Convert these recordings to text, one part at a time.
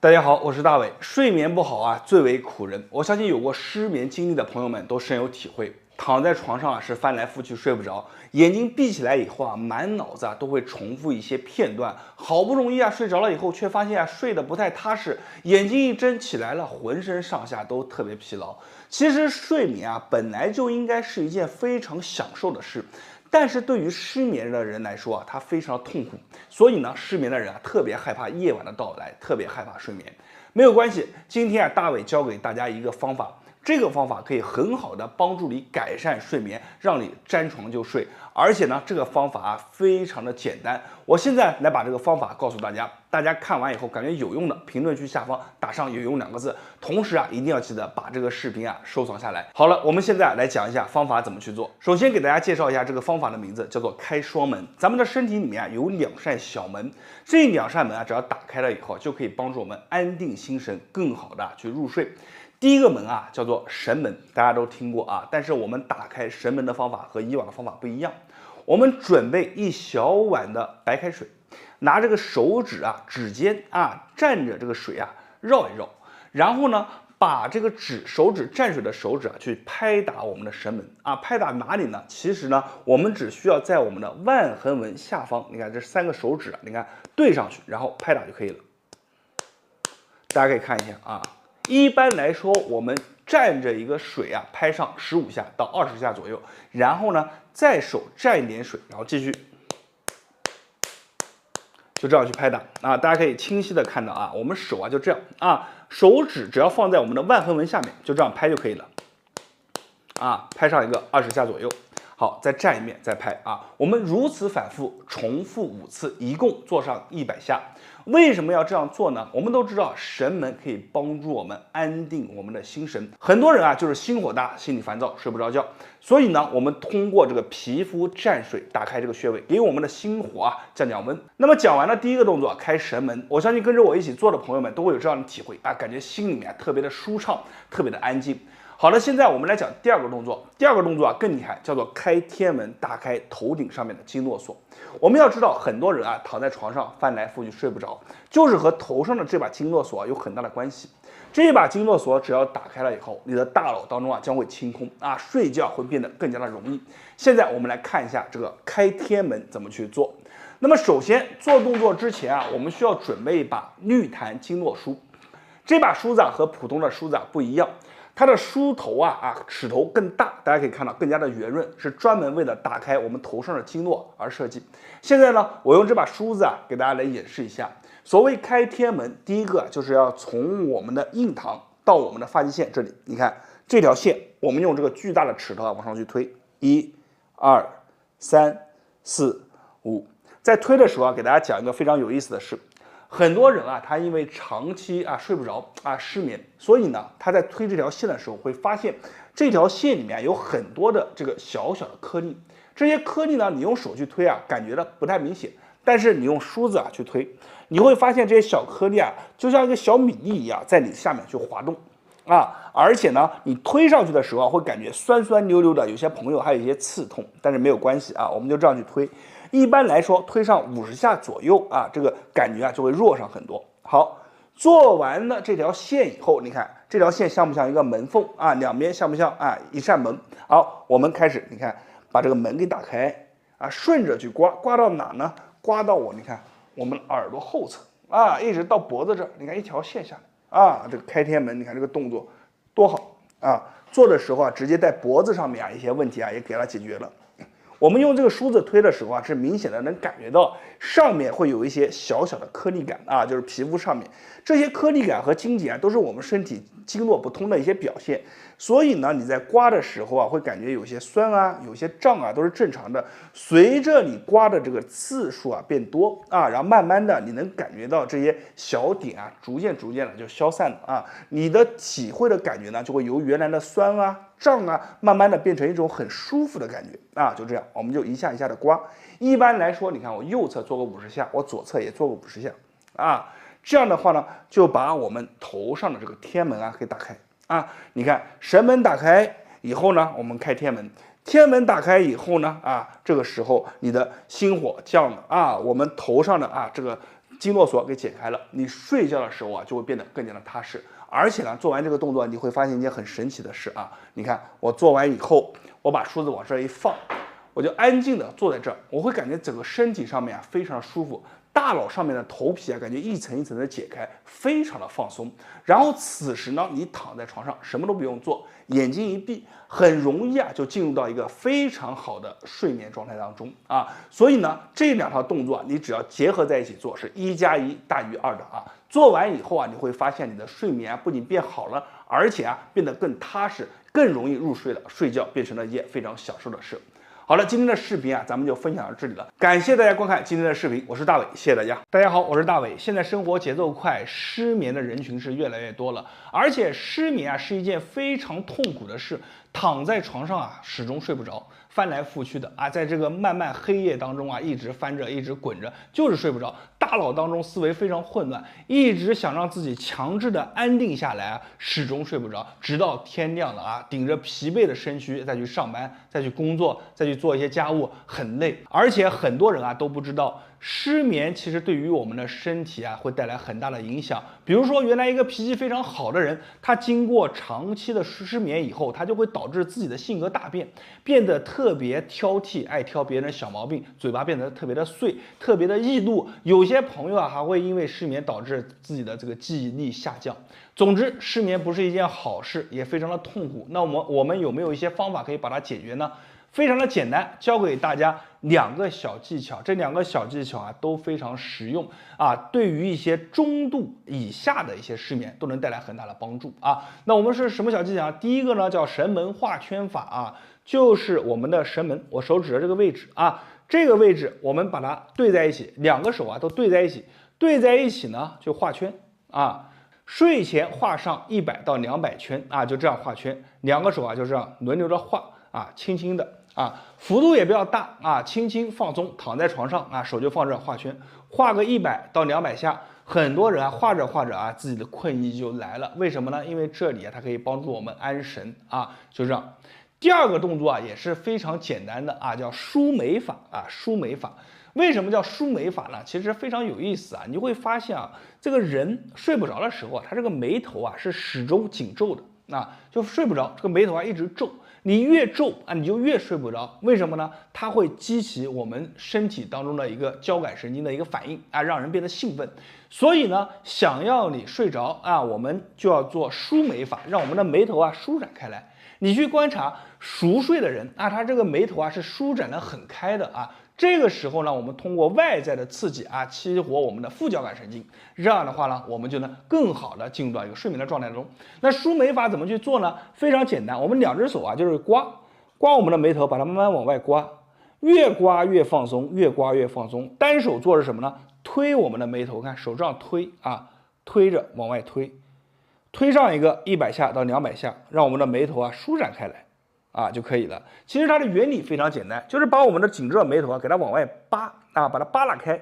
大家好，我是大伟。睡眠不好啊，最为苦人。我相信有过失眠经历的朋友们都深有体会。躺在床上啊，是翻来覆去睡不着，眼睛闭起来以后啊，满脑子啊都会重复一些片段。好不容易啊睡着了以后，却发现啊睡得不太踏实，眼睛一睁起来了，浑身上下都特别疲劳。其实睡眠啊本来就应该是一件非常享受的事。但是对于失眠的人来说啊，他非常痛苦，所以呢，失眠的人啊特别害怕夜晚的到来，特别害怕睡眠。没有关系，今天啊，大伟教给大家一个方法，这个方法可以很好的帮助你改善睡眠，让你沾床就睡。而且呢，这个方法啊非常的简单。我现在来把这个方法告诉大家，大家看完以后感觉有用的，评论区下方打上有用2个字。同时啊，一定要记得把这个视频啊收藏下来。好了，我们现在来讲一下方法怎么去做。首先给大家介绍一下这个方法的名字，叫做开双门。咱们的身体里面啊有2扇小门，这2扇门啊只要打开了以后，就可以帮助我们安定心神，更好的去入睡。第一个门啊叫做神门，大家都听过啊，但是我们打开神门的方法和以往的方法不一样。我们准备1小碗的白开水，拿这个手指啊指尖啊蘸着这个水啊绕一绕，然后呢把这个手指蘸水的手指啊去拍打我们的神门啊，拍打哪里呢？其实呢我们只需要在我们的腕横纹下方，你看这3个手指啊，你看对上去，然后拍打就可以了。大家可以看一下啊。一般来说，我们蘸着一个水啊，拍上15下到20下左右，然后呢，再手蘸一点水，然后继续，就这样去拍打啊。大家可以清晰的看到啊，我们手啊就这样啊，手指只要放在我们的腕横纹下面，就这样拍就可以了啊，拍上一个20下左右。好，再蘸一遍，再拍啊。我们如此反复重复5次，一共做上100下。为什么要这样做呢？我们都知道神门可以帮助我们安定我们的心神。很多人啊就是心火大，心里烦躁，睡不着觉。所以呢，我们通过这个皮肤蘸水打开这个穴位，给我们的心火啊降温。那么讲完了第一个动作，开神门，我相信跟着我一起做的朋友们都会有这样的体会啊，感觉心里面特别的舒畅，特别的安静。好了，现在我们来讲第2个动作。第2个动作啊更厉害，叫做开天门，打开头顶上面的经络锁。我们要知道，很多人啊躺在床上翻来覆去睡不着，就是和头上的这把经络锁有很大的关系。这把经络锁只要打开了以后，你的大脑当中啊将会清空啊，睡觉会变得更加的容易。现在我们来看一下这个开天门怎么去做。那么首先做动作之前啊，我们需要准备一把绿檀经络梳。这把梳子啊和普通的梳子啊不一样。它的梳头齿头更大，大家可以看到更加的圆润，是专门为了打开我们头上的经络而设计。现在呢，我用这把梳子啊给大家来演示一下。所谓开天门，第一个就是要从我们的印堂到我们的发际线这里，你看这条线，我们用这个巨大的齿头啊往上去推，1、2、3、4、5。在推的时候啊，给大家讲一个非常有意思的事。很多人啊，他因为长期睡不着失眠，所以呢，他在推这条线的时候会发现这条线里面有很多的这个小小的颗粒。这些颗粒呢，你用手去推啊，感觉的不太明显，但是你用梳子啊去推，你会发现这些小颗粒啊，就像一个小米粒一样，在你下面去滑动而且呢，你推上去的时候会感觉酸酸溜溜的，有些朋友还有一些刺痛，但是没有关系啊，我们就这样去推。一般来说，推上50下左右啊，这个感觉啊就会弱上很多。好，做完了这条线以后，你看这条线像不像一个门缝啊？两边像不像一扇门？好，我们开始，你看把这个门给打开顺着去刮到哪呢？刮到你看我们耳朵后侧一直到脖子这儿，你看一条线下来这个开天门，你看这个动作多好做的时候直接在脖子上面一些问题也给它解决了。我们用这个梳子推的时候是明显的能感觉到上面会有一些小小的颗粒感就是皮肤上面这些颗粒感和筋结都是我们身体经络不通的一些表现。所以呢，你在刮的时候会感觉有些酸有些胀都是正常的。随着你刮的这个次数变多然后慢慢的你能感觉到这些小点逐渐的就消散了你的体会的感觉呢就会由原来的酸胀慢慢的变成一种很舒服的感觉就这样，我们就一下一下的刮。一般来说，你看我右侧做个50下，我左侧也做个50下这样的话呢，就把我们头上的这个天门给打开你看神门打开以后呢，我们开天门。天门打开以后呢这个时候你的心火降了我们头上的这个经络锁给解开了，你睡觉的时候啊就会变得更加的踏实。而且呢，做完这个动作，你会发现一件很神奇的事啊！你看我做完以后，我把梳子往这儿一放，我就安静的坐在这儿，我会感觉整个身体上面啊非常的舒服，大脑上面的头皮啊感觉一层一层的解开，非常的放松。然后此时呢，你躺在床上什么都不用做，眼睛一闭，很容易啊就进入到一个非常好的睡眠状态当中啊。所以呢，这两套动作啊，你只要结合在一起做，是1+1大于2的啊。做完以后啊，你会发现你的睡眠啊不仅变好了，而且啊变得更踏实，更容易入睡了，睡觉变成了一件非常享受的事。好了，今天的视频啊，咱们就分享到这里了。感谢大家观看今天的视频，我是大伟，谢谢大家。大家好，我是大伟。现在生活节奏快，失眠的人群是越来越多了，而且失眠啊是一件非常痛苦的事，躺在床上啊始终睡不着，翻来覆去的啊，在这个漫漫黑夜当中啊，一直翻着，一直滚着，就是睡不着。大脑当中思维非常混乱，一直想让自己强制的安定下来啊，始终睡不着，直到天亮了啊，顶着疲惫的身躯再去上班，再去工作，再去做一些家务，很累。而且很多人啊都不知道，失眠其实对于我们的身体啊会带来很大的影响。比如说，原来一个脾气非常好的人，他经过长期的失眠以后，他就会导致自己的性格大变，变得特别挑剔，爱挑别人的小毛病，嘴巴变得特别的碎，特别的易怒。有些朋友啊还会因为失眠导致自己的这个记忆力下降。总之，失眠不是一件好事，也非常的痛苦。那我们有没有一些方法可以把它解决呢？非常的简单，教给大家2个小技巧，这2个小技巧啊都非常实用啊，对于一些中度以下的一些失眠都能带来很大的帮助啊。那我们是什么小技巧？第一个呢叫神门画圈法啊，就是我们的神门，我手指的这个位置啊，这个位置我们把它对在一起，2个手啊都对在一起，对在一起呢就画圈啊，睡前画上100到200圈啊，就这样画圈，2个手啊就这样轮流着画啊，轻轻的。啊，幅度也不要大啊，轻轻放松，躺在床上啊，手就放这画圈，画个100到200下。很多人啊，画着画着啊，自己的困意就来了。为什么呢？因为这里啊，它可以帮助我们安神啊，就这样。第2个动作啊，也是非常简单的啊，叫舒眉法啊，舒眉法。为什么叫舒眉法呢？其实非常有意思啊，你会发现啊，这个人睡不着的时候啊，他这个眉头啊是始终紧皱的。就睡不着，这个眉头啊一直皱，你越皱啊，你就越睡不着。为什么呢？它会激起我们身体当中的一个交感神经的一个反应啊，让人变得兴奋。所以呢，想要你睡着啊，我们就要做舒眉法，让我们的眉头啊舒展开来。你去观察熟睡的人啊，他这个眉头啊是舒展的很开的啊。这个时候呢，我们通过外在的刺激啊，激活我们的副交感神经，这样的话呢，我们就能更好的进入到一个睡眠的状态中。那舒眉法怎么去做呢？非常简单，我们2只手啊，就是刮我们的眉头，把它慢慢往外刮，越刮越放松，越刮越放松。单手做是什么呢？推我们的眉头，看手这样推啊，推着往外推，推上一个100下到200下，让我们的眉头啊舒展开来。啊就可以了。其实它的原理非常简单，就是把我们的紧皱眉头啊给它往外扒啊，把它扒拉开，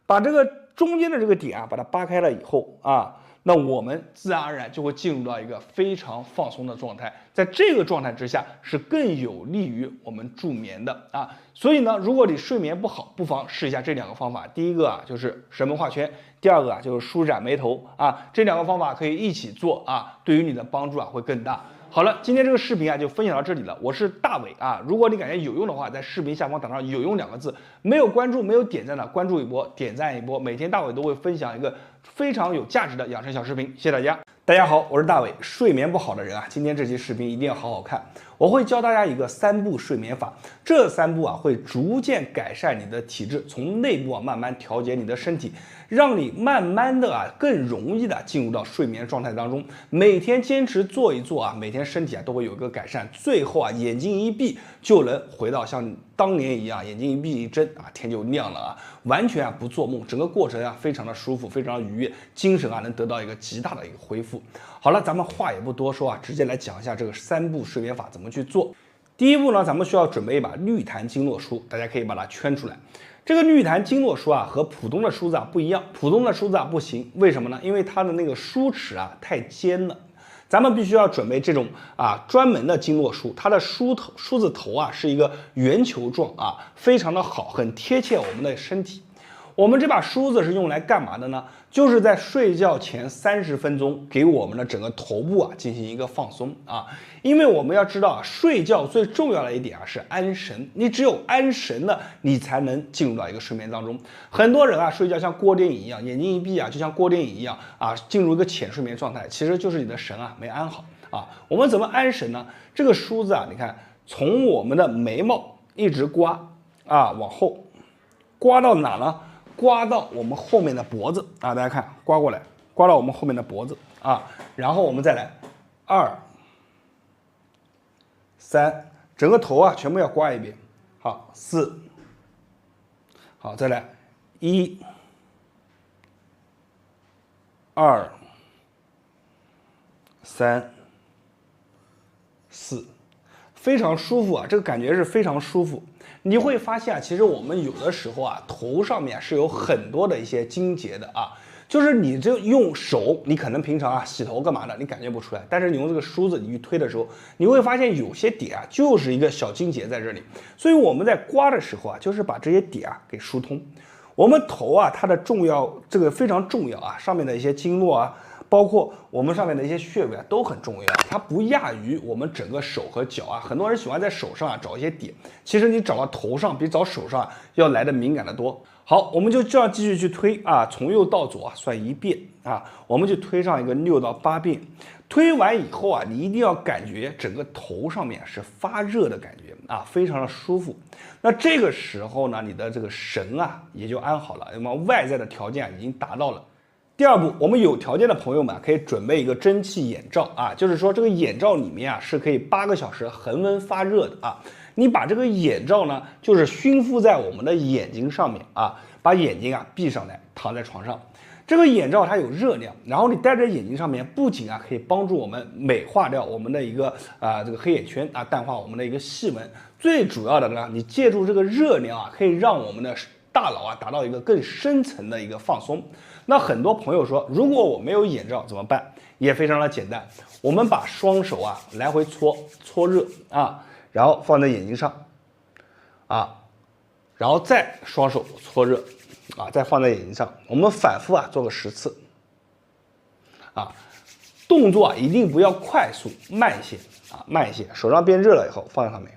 把这个中间的这个点啊把它扒开了以后啊，那我们自然而然就会进入到一个非常放松的状态。在这个状态之下是更有利于我们助眠的啊。所以呢，如果你睡眠不好，不妨试一下这2个方法。第一个啊就是神门画圈，第2个啊就是舒展眉头啊，这2个方法可以一起做啊，对于你的帮助啊会更大。好了，今天这个视频啊就分享到这里了。我是大伟啊，如果你感觉有用的话，在视频下方打上有用2个字。没有关注、没有点赞的，关注一波，点赞一波。每天大伟都会分享一个非常有价值的养生小视频，谢谢大家。大家好，我是大伟。睡眠不好的人啊，今天这期视频一定要好好看。我会教大家一个3步睡眠法，这3步啊会逐渐改善你的体质，从内部啊慢慢调节你的身体，让你慢慢的啊更容易的进入到睡眠状态当中。每天坚持做一做啊，每天身体啊都会有一个改善，最后啊眼睛一闭就能回到像当年一样，眼睛一闭一睁啊天就亮了啊，完全啊不做梦，整个过程啊非常的舒服，非常的愉悦，精神啊能得到一个极大的一个恢复。好了，咱们话也不多说啊，直接来讲一下这个3步睡眠法怎么去做。第一步呢，咱们需要准备一把绿檀经络梳，大家可以把它圈出来。这个绿檀经络梳啊和普通的梳子啊不一样，普通的梳子啊不行，为什么呢？因为它的那个梳齿啊太尖了。咱们必须要准备这种啊专门的经络梳，它的梳子头啊是一个圆球状啊，非常的好，很贴切我们的身体。我们这把梳子是用来干嘛的呢？就是在睡觉前30分钟给我们的整个头部啊进行一个放松啊。因为我们要知道啊，睡觉最重要的一点啊是安神，你只有安神了，你才能进入到一个睡眠当中。很多人啊睡觉像过电影一样，眼睛一闭啊就像过电影一样啊，进入一个浅睡眠状态，其实就是你的神啊没安好啊。我们怎么安神呢？这个梳子啊，你看从我们的眉毛一直刮啊往后，刮到哪呢？刮到我们后面的脖子啊，大家看，刮过来，刮到我们后面的脖子啊，然后我们再来2、3，整个头啊全部要刮一遍。好，4，好，再来1、2、3、4，非常舒服啊，这个感觉是非常舒服。你会发现啊，其实我们有的时候啊，头上面是有很多的一些筋结的啊，就是你这用手，你可能平常啊洗头干嘛的，你感觉不出来，但是你用这个梳子你去推的时候，你会发现有些点啊就是一个小筋结在这里，所以我们在刮的时候啊，就是把这些点啊给疏通。我们头啊，它的重要这个非常重要啊，上面的一些经络啊。包括我们上面的一些穴位啊，都很重要，它不亚于我们整个手和脚啊。很多人喜欢在手上啊找一些点，其实你找到头上比找手上要来的敏感的多。好，我们就这样继续去推啊，从右到左啊算1遍啊，我们就推上一个6到8遍。推完以后啊，你一定要感觉整个头上面是发热的感觉啊，非常的舒服。那这个时候呢，你的这个神啊也就安好了，那么外在的条件已经达到了。第二步，我们有条件的朋友们可以准备一个蒸汽眼罩啊，就是说这个眼罩里面啊是可以8个小时恒温发热的啊。你把这个眼罩呢，就是熏敷在我们的眼睛上面啊，把眼睛啊闭上来，躺在床上。这个眼罩它有热量，然后你戴在眼睛上面，不仅啊可以帮助我们美化掉我们的一个这个黑眼圈啊，淡化我们的一个细纹，最主要的呢，你借助这个热量啊，可以让我们的大脑啊达到一个更深层的一个放松。那很多朋友说，如果我没有眼罩怎么办？也非常的简单，我们把双手啊来回搓热啊，然后放在眼睛上啊，然后再双手搓热啊，再放在眼睛上，我们反复啊做个10次啊，动作啊一定不要快速，慢一些啊，慢一些，手上变热了以后放在上面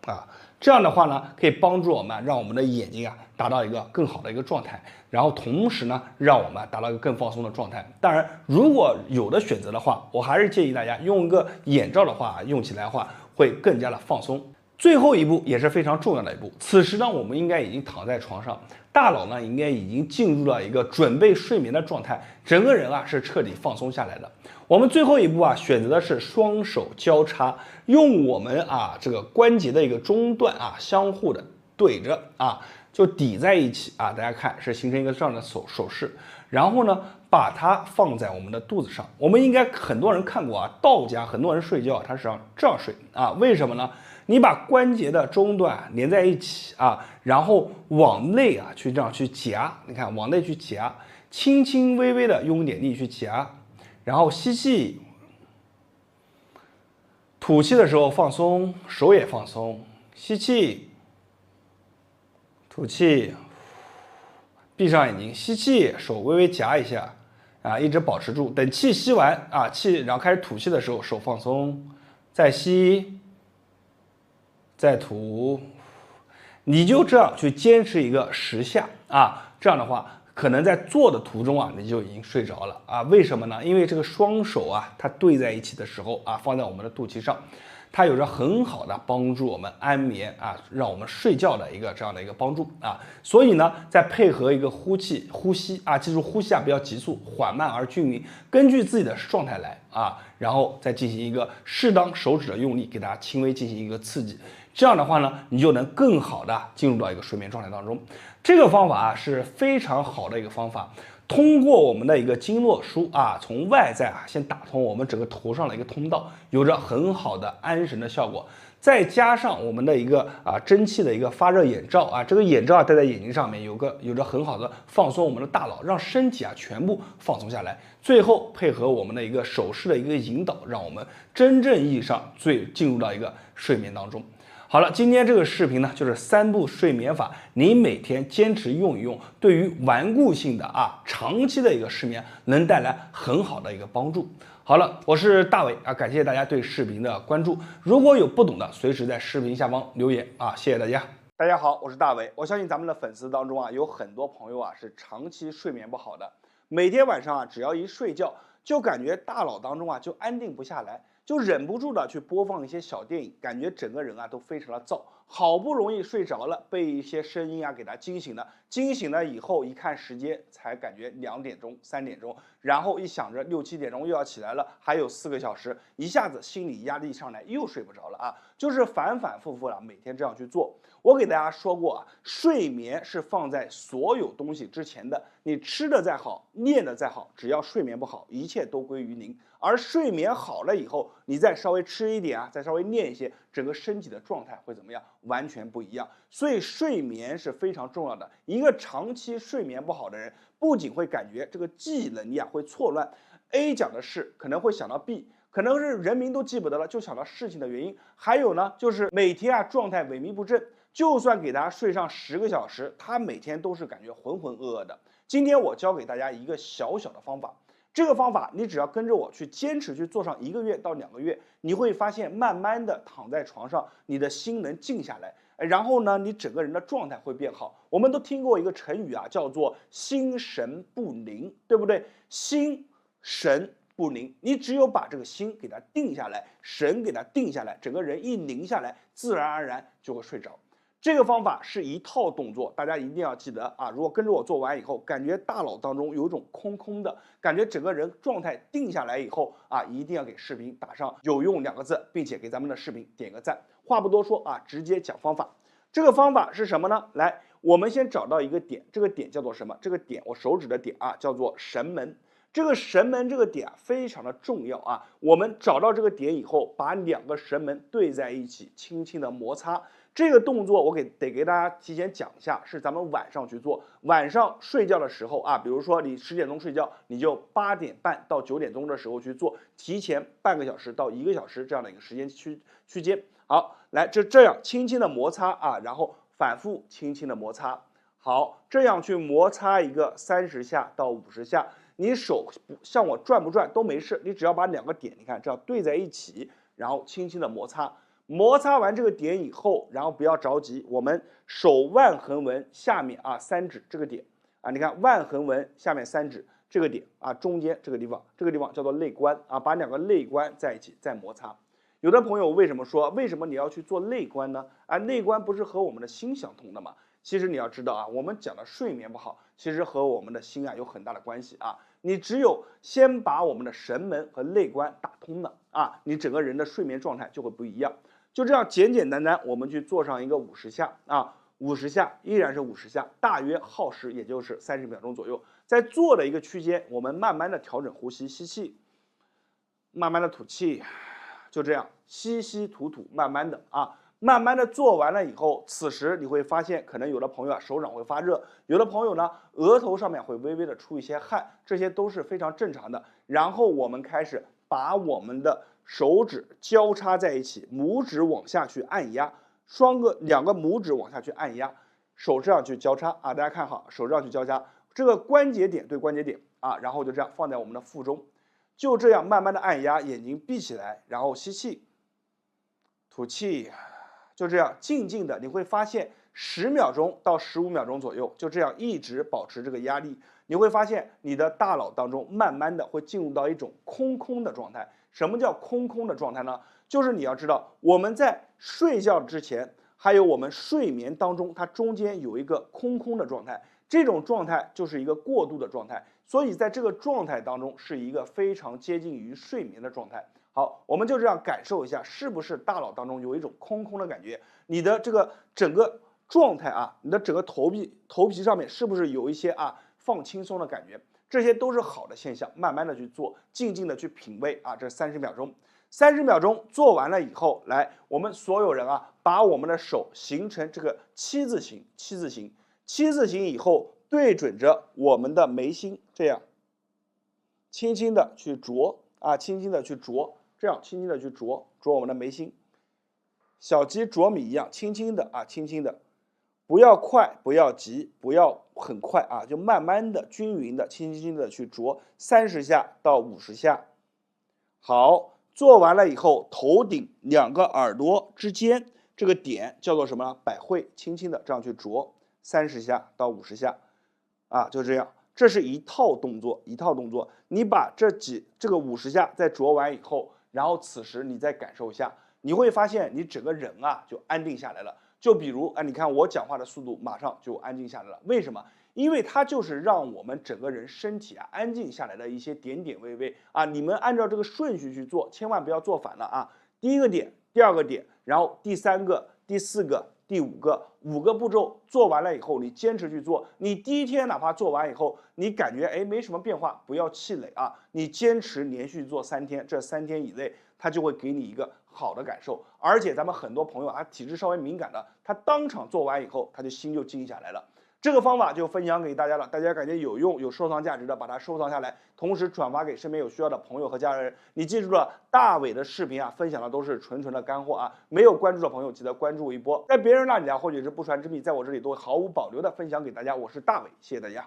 啊。这样的话呢，可以帮助我们让我们的眼睛啊达到一个更好的一个状态，然后同时呢，让我们达到一个更放松的状态。当然，如果有的选择的话，我还是建议大家用一个眼罩的话，用起来的话会更加的放松。最后一步也是非常重要的一步，此时呢，我们应该已经躺在床上，大脑呢应该已经进入了一个准备睡眠的状态，整个人啊是彻底放松下来的。我们最后一步啊，选择的是双手交叉，用我们啊这个关节的一个中段啊相互的对着啊，就抵在一起啊，大家看是形成一个这样的手势，然后呢把它放在我们的肚子上。我们应该很多人看过啊，道家很多人睡觉他是这样睡啊，为什么呢？你把关节的中段连在一起啊，然后往内啊去这样去夹，你看往内去夹，轻轻微微的用一点力去夹。然后吸气，吐气的时候放松，手也放松。吸气，吐气，闭上眼睛，吸气，手微微夹一下，啊，一直保持住。等气吸完啊，然后开始吐气的时候，手放松，再吸，再吐。你就这样去坚持一个10下啊，这样的话。可能在做的途中啊，你就已经睡着了啊？为什么呢？因为这个双手啊，它对在一起的时候啊，放在我们的肚脐上，它有着很好的帮助我们安眠啊，让我们睡觉的一个这样的一个帮助啊。所以呢，再配合一个呼吸啊，记住呼吸啊不要急速，缓慢而均匀，根据自己的状态来啊，然后再进行一个适当手指的用力，给大家轻微进行一个刺激。这样的话呢，你就能更好的进入到一个睡眠状态当中。这个方法啊是非常好的一个方法，通过我们的一个经络枢啊，从外在啊先打通我们整个头上的一个通道，有着很好的安神的效果。再加上我们的一个蒸汽的一个发热眼罩啊，这个眼罩戴在眼睛上面有着很好的放松我们的大脑，让身体啊全部放松下来。最后配合我们的一个手势的一个引导，让我们真正意义上进入到一个睡眠当中。好了，今天这个视频呢，就是3步睡眠法，你每天坚持用一用，对于顽固性的长期的一个失眠，能带来很好的一个帮助。好了，我是大伟感谢大家对视频的关注。如果有不懂的，随时在视频下方留言谢谢大家。大家好，我是大伟。我相信咱们的粉丝当中有很多朋友是长期睡眠不好的，每天晚上只要一睡觉，就感觉大脑当中就安定不下来。就忍不住的去播放一些小电影，感觉整个人都非常的燥，好不容易睡着了，被一些声音给他惊醒了，惊醒了以后一看时间，才感觉2点钟、3点钟，然后一想着6、7点钟又要起来了，还有4个小时，一下子心理压力上来，又睡不着了就是反反复复每天这样去做。我给大家说过睡眠是放在所有东西之前的，你吃的再好，念的再好，只要睡眠不好，一切都归于零。而睡眠好了以后，你再稍微吃一点再稍微念一些，整个身体的状态会怎么样？完全不一样。所以睡眠是非常重要的。一个长期睡眠不好的人，不仅会感觉这个记忆能力会错乱 ，A 讲的事可能会想到 B。可能是人名都记不得了，就想到事情的原因。还有呢，就是每天状态萎靡不振，就算给他睡上10个小时，他每天都是感觉浑浑噩噩的。今天我教给大家一个小小的方法，这个方法你只要跟着我去坚持去做上1个月到2个月，你会发现慢慢的躺在床上，你的心能静下来，然后呢，你整个人的状态会变好。我们都听过一个成语叫做心神不宁，对不对？心神不宁，你只有把这个心给它定下来，神给它定下来，整个人一宁下来，自然而然就会睡着。这个方法是一套动作，大家一定要记得如果跟着我做完以后，感觉大脑当中有一种空空的感觉，整个人状态定下来以后一定要给视频打上有用2个字，并且给咱们的视频点个赞。话不多说直接讲方法。这个方法是什么呢？来，我们先找到一个点，这个点叫做什么？这个点我手指的点叫做神门。这个神门这个点非常的重要我们找到这个点以后，把2个神门对在一起，轻轻的摩擦。这个动作我得给大家提前讲一下，是咱们晚上去做。晚上睡觉的时候比如说你10点钟睡觉，你就8点半到9点钟的时候去做，提前半个小时到1个小时这样的一个时间区间。好，来这样轻轻的摩擦然后反复轻轻的摩擦。好，这样去摩擦一个30下到50下。你手像我转不转都没事，你只要把2个点，你看这样对在一起，然后轻轻的摩擦。摩擦完这个点以后，然后不要着急，我们手腕横纹下面3指这个点你看腕横纹下面3指这个点中间这个地方，这个地方叫做肋关把2个肋关在一起再摩擦。有的朋友为什么你要去做肋关呢？肋关不是和我们的心相通的吗？其实你要知道我们讲的睡眠不好，其实和我们的心有很大的关系你只有先把我们的神门和肋关打通了你整个人的睡眠状态就会不一样。就这样简简单单，我们去做上一个50下50下依然是50下，大约耗时也就是30秒钟左右。在做的一个区间，我们慢慢的调整呼吸，吸气，慢慢的吐气，就这样吸吸吐吐，慢慢的慢慢的做完了以后，此时你会发现，可能有的朋友手掌会发热，有的朋友呢额头上面会微微的出一些汗，这些都是非常正常的。然后我们开始把我们的手指交叉在一起，拇指往下去按压，2个拇指往下去按压，手这样去交叉大家看好，手这样去交叉，这个关节点对关节点然后就这样放在我们的腹中，就这样慢慢的按压，眼睛闭起来，然后吸气，吐气。就这样静静的，你会发现10秒钟到15秒钟左右，就这样一直保持这个压力，你会发现你的大脑当中慢慢的会进入到一种空空的状态。什么叫空空的状态呢？就是你要知道，我们在睡觉之前，还有我们睡眠当中，它中间有一个空空的状态，这种状态就是一个过渡的状态，所以在这个状态当中是一个非常接近于睡眠的状态。好，我们就这样感受一下，是不是大脑当中有一种空空的感觉？你的这个整个状态你的整个头皮上面是不是有一些放轻松的感觉？这些都是好的现象，慢慢的去做，静静的去品味这30秒钟，30秒钟做完了以后，来，我们所有人把我们的手形成这个7字形，7字形以后对准着我们的眉心，这样轻轻的去啄轻轻的去啄。这样轻轻的去啄我们的眉心，小鸡啄米一样，轻轻的啊，轻轻的，不要快，不要急，不要很快啊，就慢慢的、均匀的、轻轻的去啄30下到50下。好，做完了以后，头顶2个耳朵之间这个点叫做什么？百会，轻轻的这样去啄30下到50下，啊，就这样。这是一套动作，一套动作。你把这个50下再啄完以后，然后此时你再感受一下，你会发现你整个人啊就安定下来了。就比如啊，你看我讲话的速度马上就安静下来了，为什么？因为它就是让我们整个人身体啊安静下来的一些点点微微啊。你们按照这个顺序去做，千万不要做反了啊。第一个点，第2个点，然后第3个、第4个、第5个，5个步骤做完了以后，你坚持去做。你第一天哪怕做完以后，你感觉没什么变化，不要气馁啊。你坚持连续做3天，这3天以内，它就会给你一个好的感受。而且咱们很多朋友啊，体质稍微敏感的，他当场做完以后，他就心就静下来了。这个方法就分享给大家了，大家感觉有用、有收藏价值的，把它收藏下来，同时转发给身边有需要的朋友和家人。你记住了，大伟的视频啊，分享的都是纯纯的干货啊，没有关注的朋友记得关注一波，在别人那里啊，或者是不传之秘，在我这里都会毫无保留的分享给大家。我是大伟，谢谢大家。